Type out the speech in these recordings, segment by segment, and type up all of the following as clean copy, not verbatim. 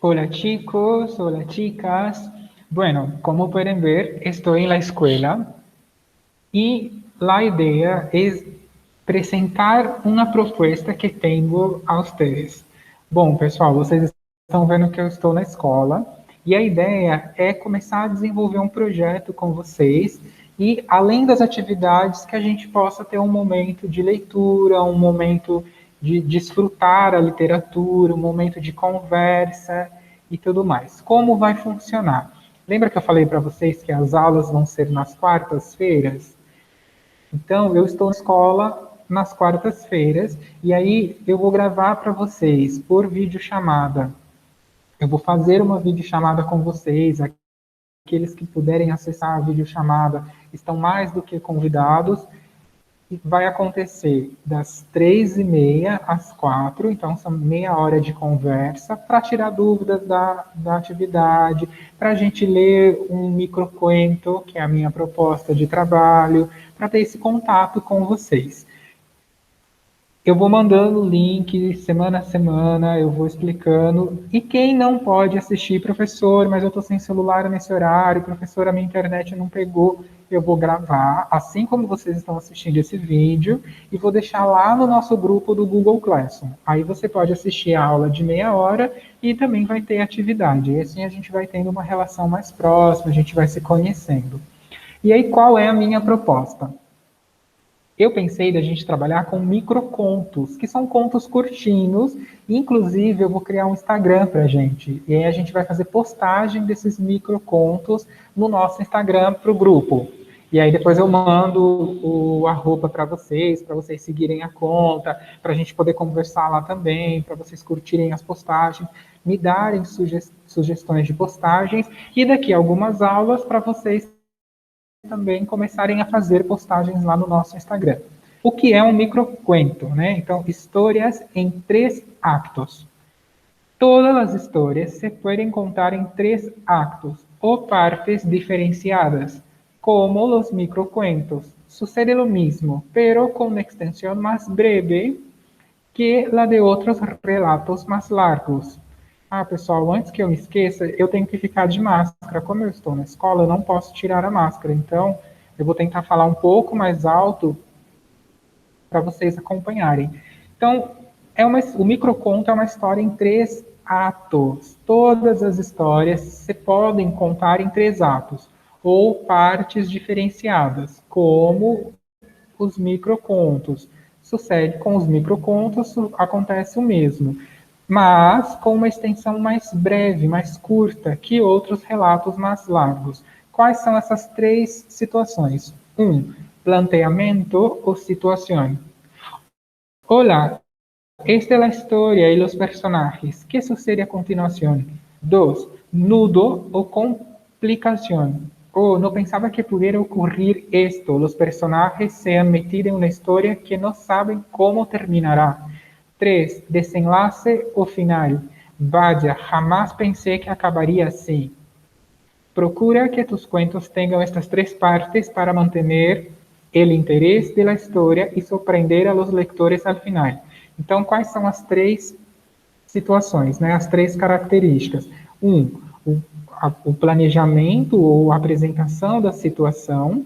Hola chicos, hola chicas. Bueno, como pueden ver, estoy en la escuela y la idea es apresentar uma proposta que tenho a vocês. Bom, pessoal, vocês estão vendo que eu estou na escola e a ideia é começar a desenvolver um projeto com vocês e, além das atividades, que a gente possa ter um momento de leitura, um momento de desfrutar a literatura, um momento de conversa e tudo mais. Como vai funcionar? Lembra que eu falei para vocês que as aulas vão ser nas quartas-feiras? Então, eu estou na escola nas quartas-feiras e aí eu vou gravar para vocês por videochamada. Eu vou fazer uma videochamada com vocês. Aqueles que puderem acessar a videochamada estão mais do que convidados. E vai acontecer das 3h30 às 4h, então são meia hora de conversa para tirar dúvidas da atividade, para a gente ler um microcuento, que é a minha proposta de trabalho, para ter esse contato com vocês. Eu vou mandando o link semana a semana, eu vou explicando. E quem não pode assistir, professor, mas eu estou sem celular nesse horário, professor, a minha internet não pegou, eu vou gravar, assim como vocês estão assistindo esse vídeo, e vou deixar lá no nosso grupo do Google Classroom. Aí você pode assistir a aula de meia hora e também vai ter atividade. E assim a gente vai tendo uma relação mais próxima, a gente vai se conhecendo. E aí, qual é a minha proposta? Eu pensei da gente trabalhar com microcontos, que são contos curtinhos. Inclusive, eu vou criar um Instagram para a gente. E aí a gente vai fazer postagem desses microcontos no nosso Instagram para o grupo. E aí depois eu mando o arroba para vocês seguirem a conta, para a gente poder conversar lá também, para vocês curtirem as postagens, me darem sugestões de postagens. E daqui a algumas aulas para vocês também começarem a fazer postagens lá no nosso Instagram. O que é um microcuento, né? Então, histórias em 3 actos. Todas as histórias se podem contar em 3 actos ou partes diferenciadas, como os microcuentos. Sucede lo mismo, pero con una extensión más breve que la de outros relatos mais largos. Ah, pessoal, antes que eu me esqueça, eu tenho que ficar de máscara. Como eu estou na escola, eu não posso tirar a máscara. Então, eu vou tentar falar um pouco mais alto para vocês acompanharem. Então, o microconto é uma história em 3 atos. Todas as histórias se podem contar em 3 atos ou partes diferenciadas, como os microcontos. Sucede com os microcontos, acontece o mesmo, mas com uma extensão mais breve, mais curta que outros relatos mais largos. Quais são essas 3 situações? Planteamento ou situação. Olá, esta é a história e os personagens. Que sucede a continuação? 2. Nudo ou complicação. Oh, não pensava que pudesse ocorrer esto. Os personagens se han metido em uma história que não sabem como terminará. 3. Desenlace ou final. Vaya, jamás pensei que acabaria assim. Procura que tus cuentos tenham estas 3 partes para manter o interesse da história e surpreender a los lectores al final. Então, quais são as 3 situações, né? As 3 características? O planejamento ou a apresentação da situação.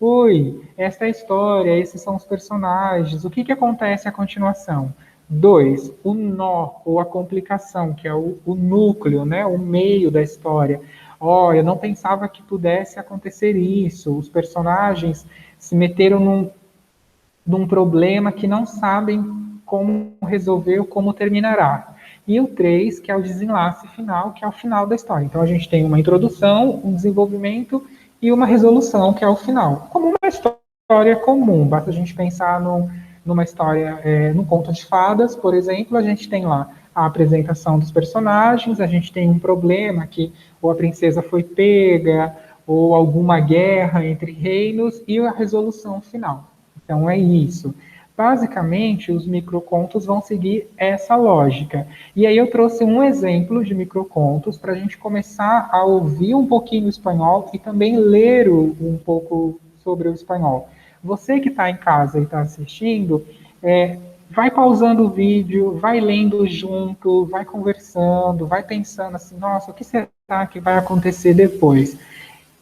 Oi, esta é a história, esses são os personagens, o que acontece à continuação? 2, o nó ou a complicação, que é o núcleo, né? O meio da história. Eu não pensava que pudesse acontecer isso. Os personagens se meteram num problema que não sabem como resolver ou como terminará. E o 3, que é o desenlace final, que é o final da história. Então, a gente tem uma introdução, um desenvolvimento e uma resolução, que é o final. Como uma história comum, basta a gente pensar numa história, num conto de fadas, por exemplo, a gente tem lá a apresentação dos personagens, a gente tem um problema que ou a princesa foi pega, ou alguma guerra entre reinos, e a resolução final. Então, é isso. Basicamente, os microcontos vão seguir essa lógica. E aí eu trouxe um exemplo de microcontos para a gente começar a ouvir um pouquinho o espanhol e também ler um pouco sobre o espanhol. Você que está em casa e está assistindo, vai pausando o vídeo, vai lendo junto, vai conversando, vai pensando assim, nossa, o que será que vai acontecer depois?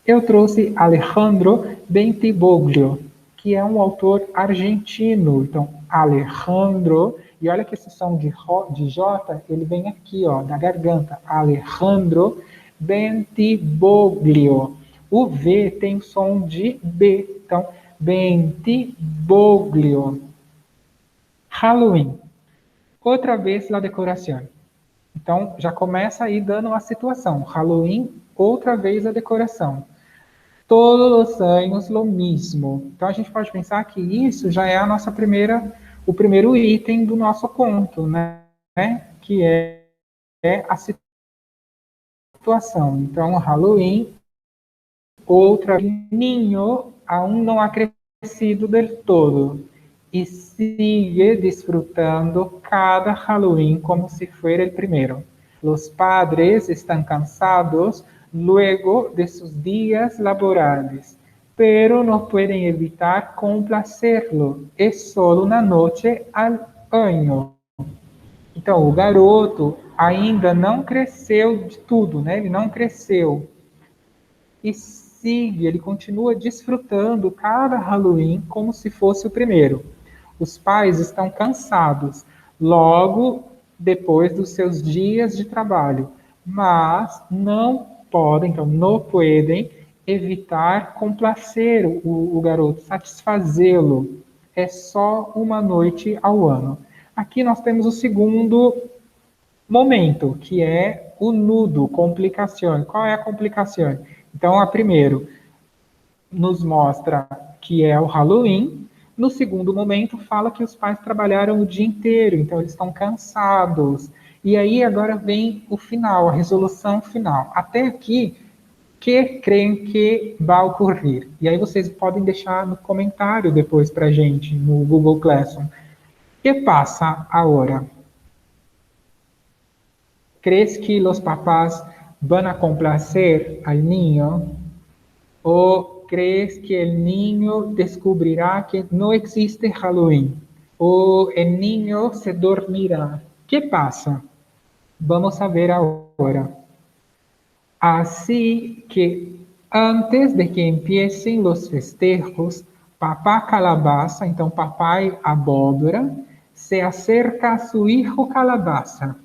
Eu trouxe Alejandro Bentivoglio, que é um autor argentino. Então, Alejandro, e olha que esse som de J, ele vem aqui, ó, da garganta. Alejandro Bentivoglio. O V tem som de B. Então, Bentivoglio. Halloween. Outra vez la decoração. Então, já começa aí dando uma situação. Halloween, outra vez a decoração. Todos os anos lo mismo. Então a gente pode pensar que isso já é a nossa o primeiro item do nosso conto, né? Que é a situação. Então, Halloween, outra niño aún não ha crescido del todo e sigue disfrutando cada Halloween como si fuera el primero. Los padres están cansados luego de sus días laborales, pero no pueden evitar complacerlo. Es solo una noche al año. Então, o garoto ainda não cresceu de tudo, né? Ele não cresceu. E sigue, ele continua desfrutando cada Halloween como se fosse o primeiro. Os pais estão cansados logo depois dos seus dias de trabalho, mas não podem, então não podem evitar complacer o garoto, satisfazê-lo. É só uma noite ao ano. Aqui nós temos o segundo momento, que é o nudo, complicação. Qual é a complicação? Então, a primeiro nos mostra que é o Halloween. No segundo momento, fala que os pais trabalharam o dia inteiro, então eles estão cansados. E aí agora vem o final, a resolução final. Até aqui, que creem que vai ocorrer? E aí vocês podem deixar no comentário depois para gente, no Google Classroom. Que passa agora? ¿Crees que los papás van a complacer al niño? ¿O crees que el niño descubrirá que no existe Halloween? ¿O el niño se dormirá? ¿Qué pasa? Vamos a ver ahora. Así que antes de que empiecen los festejos, papá calabaza, então papai abóbora, se acerca a su hijo calabaza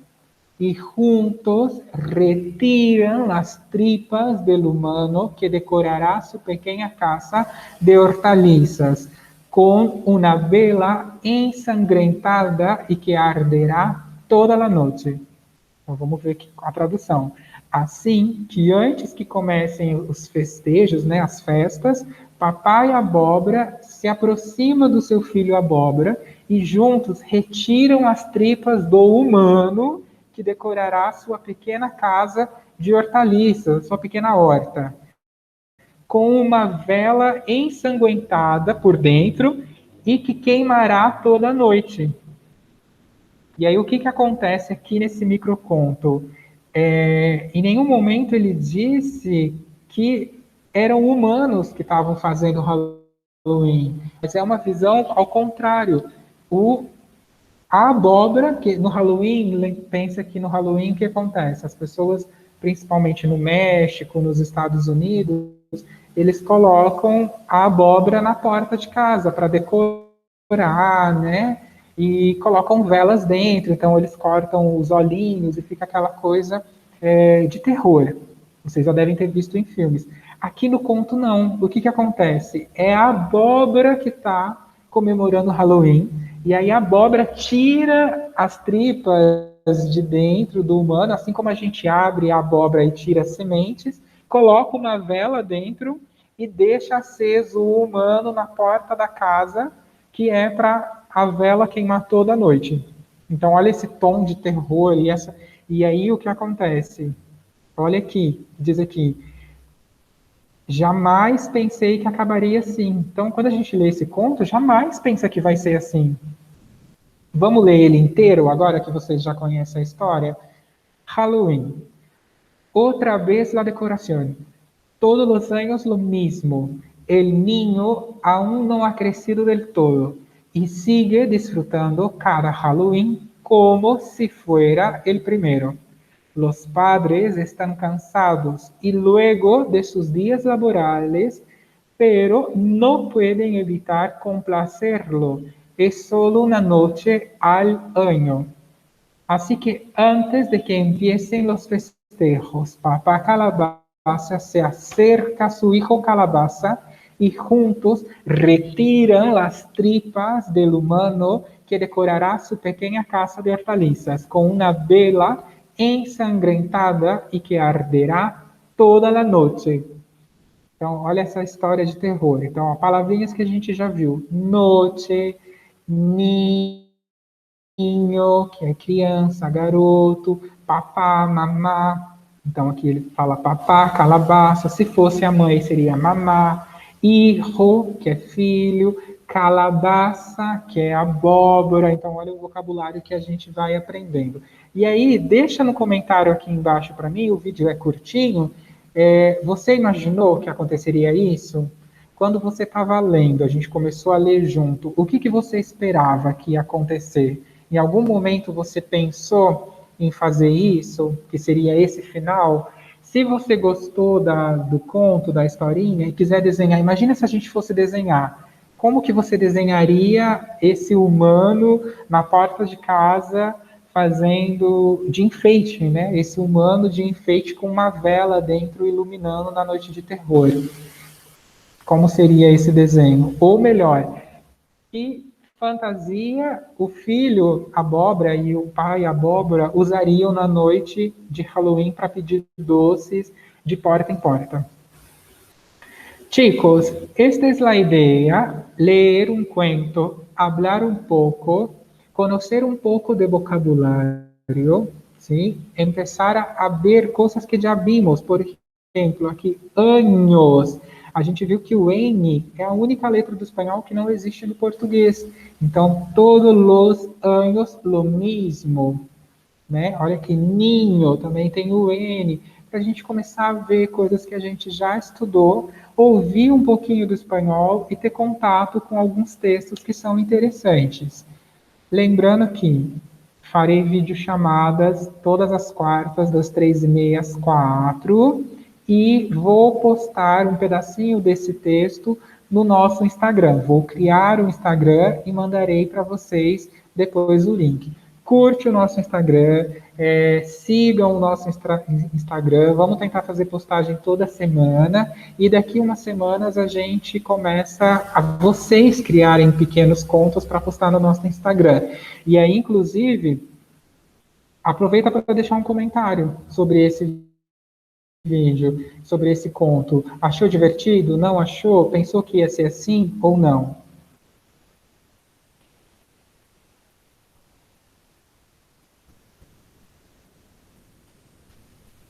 y juntos retiran las tripas del humano que decorará su pequeña casa de hortalizas con una vela ensangrentada y que arderá toda la noche. Então vamos ver aqui a tradução. Assim que antes que comecem os festejos, né, as festas, papai abóbora se aproxima do seu filho abóbora e juntos retiram as tripas do humano que decorará sua pequena casa de hortaliças, sua pequena horta, com uma vela ensanguentada por dentro e que queimará toda a noite. E aí o que acontece aqui nesse microconto? Em nenhum momento ele disse que eram humanos que estavam fazendo Halloween, mas é uma visão ao contrário. A abóbora, que no Halloween, pensa que no Halloween o que acontece? As pessoas, principalmente no México, nos Estados Unidos, eles colocam a abóbora na porta de casa para decorar, né? E colocam velas dentro, então eles cortam os olhinhos e fica aquela coisa de terror. Vocês já devem ter visto em filmes. Aqui no conto, não. O que acontece? É a abóbora que está comemorando Halloween, e aí a abóbora tira as tripas de dentro do humano, assim como a gente abre a abóbora e tira as sementes, coloca uma vela dentro e deixa aceso o humano na porta da casa, que é para a vela queimar toda a noite. Então, olha esse tom de terror e aí o que acontece? Olha aqui, diz aqui, jamais pensei que acabaria assim. Então, quando a gente lê esse conto, jamais pensa que vai ser assim. Vamos ler ele inteiro, agora que vocês já conhecem a história? Halloween. Otra vez la decoración. Todos los años lo mismo. El niño aún no ha crecido del todo y sigue disfrutando cada Halloween como si fuera el primero. Los padres están cansados y luego de sus días laborales, pero no pueden evitar complacerlo. Es solo una noche al año. Así que antes de que empiecen los festejos, papá Calabaza se acerca a su hijo Calabaza y juntos retiran las tripas del humano que decorará su pequeña casa de hortalizas con una vela ensangrentada e que arderá toda a noite. Então, olha essa história de terror. Então, palavrinhas que a gente já viu: noite, ninho, que é criança, garoto, papá, mamá. Então, aqui ele fala papá, calabaça. Se fosse a mãe, seria mamá. Hijo, que é filho. Calabaça, que é abóbora. Então, olha o vocabulário que a gente vai aprendendo. E aí, deixa no comentário aqui embaixo para mim, o vídeo é curtinho. Você imaginou que aconteceria isso? Quando você estava lendo, a gente começou a ler junto, o que você esperava que ia acontecer? Em algum momento você pensou em fazer isso, que seria esse final? Se você gostou do conto, da historinha, e quiser desenhar, imagina se a gente fosse desenhar. Como que você desenharia esse humano na porta de casa fazendo de enfeite, né? Esse humano de enfeite com uma vela dentro iluminando na noite de terror. Como seria esse desenho? Ou melhor, que fantasia o filho abóbora e o pai abóbora usariam na noite de Halloween para pedir doces de porta em porta? Chicos, esta es la idea, leer un cuento, hablar un poco, conocer un poco de vocabulario, ¿sí? Empezar a ver cosas que já vimos, por exemplo, aqui, anos. A gente viu que o N é a única letra do espanhol que não existe no português. Então, todos os anos, lo mismo. Né? Olha que ninho também tem o N, para a gente começar a ver coisas que a gente já estudou, ouvir um pouquinho do espanhol e ter contato com alguns textos que são interessantes. Lembrando que farei videochamadas todas as quartas, das 3h30 às 4h, e vou postar um pedacinho desse texto no nosso Instagram. Vou criar um Instagram e mandarei para vocês depois o link. Curte o nosso Instagram, sigam o nosso Instagram, vamos tentar fazer postagem toda semana, e daqui umas semanas a gente começa a vocês criarem pequenos contos para postar no nosso Instagram. E aí, inclusive, aproveita para deixar um comentário sobre esse vídeo, sobre esse conto. Achou divertido? Não achou? Pensou que ia ser assim ou não?